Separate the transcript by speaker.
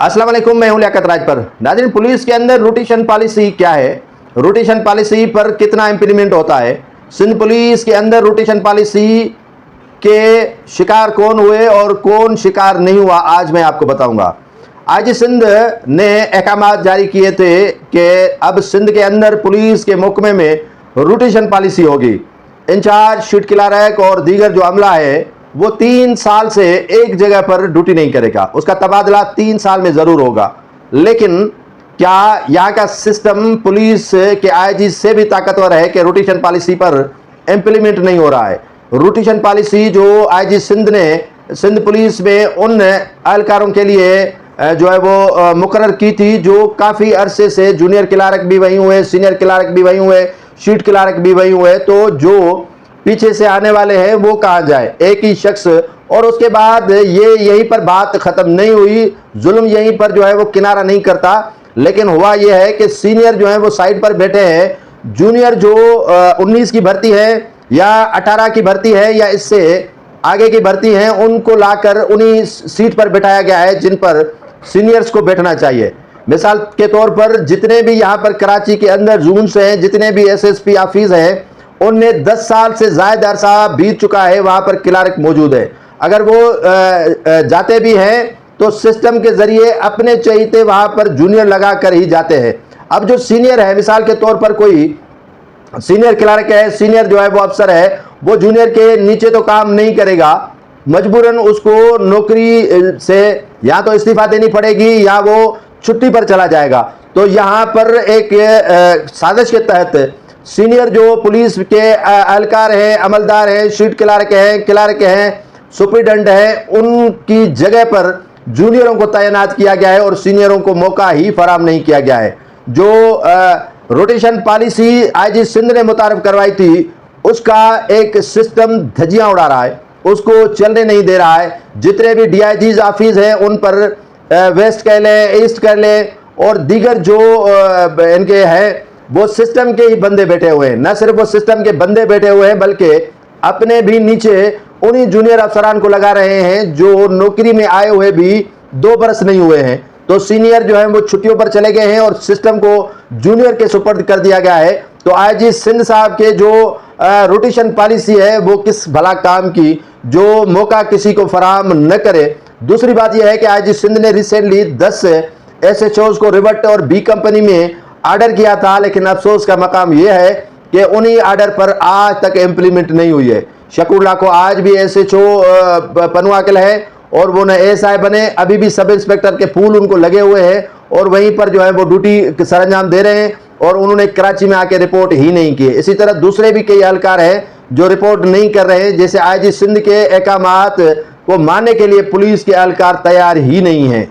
Speaker 1: अस्सलाम वालेकुम, मैं हूं लियाकत राज पर। नाज़रीन, पुलिस के अंदर रोटेशन पॉलिसी क्या है, रोटेशन पॉलिसी पर कितना इंप्लीमेंट होता है, सिंध पुलिस के अंदर रोटेशन पॉलिसी के शिकार कौन हुए और कौन शिकार नहीं हुआ, आज मैं आपको बताऊंगा। आज सिंध ने अहकाम जारी किए थे कि अब सिंध के अंदर पुलिस के महकमे में रोटेशन पॉलिसी होगी। इंचार्ज, शीट क्लर्क और दीगर जो अमला है वो 3 साल से एक जगह पर ड्यूटी नहीं करेगा, उसका तबादला 3 साल में जरूर होगा। लेकिन क्या यहाँ का सिस्टम पुलिस के आईजी से भी ताकतवर है कि रोटेशन पॉलिसी पर इंप्लीमेंट नहीं हो रहा है? रोटेशन पॉलिसी जो आईजी सिंध ने सिंध पुलिस में उन एहलकारों के लिए जो है वो मुकर्रर की थी जो काफ़ी अरसे से जूनियर क्लर्क भी वहीं हुए, सीनियर क्लर्क भी वहीं हुए, शीट क्लर्क भी वहीं हुए, तो जो पीछे से आने वाले हैं वो कहाँ जाए? एक ही शख्स। और उसके बाद ये यहीं पर बात ख़त्म नहीं हुई, जुल्म यहीं पर जो है वो किनारा नहीं करता। लेकिन हुआ ये है कि सीनियर जो है वो साइड पर बैठे हैं, जूनियर जो 19 की भर्ती है या 18 की भर्ती है या इससे आगे की भर्ती है, उनको लाकर उन्हीं सीट पर बैठाया गया है जिन पर सीनियर्स को बैठना चाहिए। मिसाल के तौर पर जितने भी यहाँ पर कराची के अंदर जून्स हैं, जितने भी SSP ऑफिस हैं, उनमें 10 साल से ज़्यादा अरसा बीत चुका है, वहाँ पर क्लर्क मौजूद है। अगर वो जाते भी हैं तो सिस्टम के ज़रिए अपने चहीते वहाँ पर जूनियर लगा कर ही जाते हैं। अब जो सीनियर है, मिसाल के तौर पर कोई सीनियर क्लर्क है, सीनियर जो है वो अफसर है, वो जूनियर के नीचे तो काम नहीं करेगा, मजबूरन उसको नौकरी से या तो इस्तीफा देनी पड़ेगी या वो छुट्टी पर चला जाएगा। तो यहाँ पर एक साजिश के तहत सीनियर जो पुलिस के एहलकार हैं, अमलदार हैं, शीट क्लर्क हैं, सुपरिटेंडेंट हैं, उनकी जगह पर जूनियरों को तैनात किया गया है और सीनियरों को मौका ही फराहम नहीं किया गया है। जो रोटेशन पॉलिसी आईजी सिंध ने मुतारफ करवाई थी, उसका एक सिस्टम धज्जियां उड़ा रहा है, उसको चलने नहीं दे रहा है। जितने भी DIGs ऑफिस हैं उन पर वेस्ट कह लें, ईस्ट कह लें और दीगर जो इनके हैं वो सिस्टम के ही बंदे बैठे हुए हैं। न सिर्फ वो सिस्टम के बंदे बैठे हुए हैं बल्कि अपने भी नीचे उन्हीं जूनियर अफसरान को लगा रहे हैं जो नौकरी में आए हुए भी 2 बरस नहीं हुए हैं। तो सीनियर जो है वो छुट्टियों पर चले गए हैं और सिस्टम को जूनियर के सुपर्द कर दिया गया है। तो आईजी सिंध साहब के जो रोटेशन पॉलिसी है वो किस भला काम की, जो मौका किसी को फराहम न करे। दूसरी बात यह है कि आईजी सिंध ने रिसेंटली 10 SHOs को रिवर्ट और B कंपनी में ऑर्डर किया था, लेकिन अफसोस का मकाम यह है कि उन्हीं ऑर्डर पर आज तक इम्प्लीमेंट नहीं हुई है। शकरुल्लाह को आज भी SHO पनुआकल है और वो न ASI बने, अभी भी सब इंस्पेक्टर के फूल उनको लगे हुए हैं और वहीं पर जो है वो ड्यूटी सरंजाम दे रहे हैं और उन्होंने कराची में आके रिपोर्ट ही नहीं की। इसी तरह दूसरे भी कई एहलकार हैं जो रिपोर्ट नहीं कर रहे हैं, जैसे आईजी सिंध के अहकामात को मानने के लिए पुलिस के एहलकार तैयार ही नहीं हैं।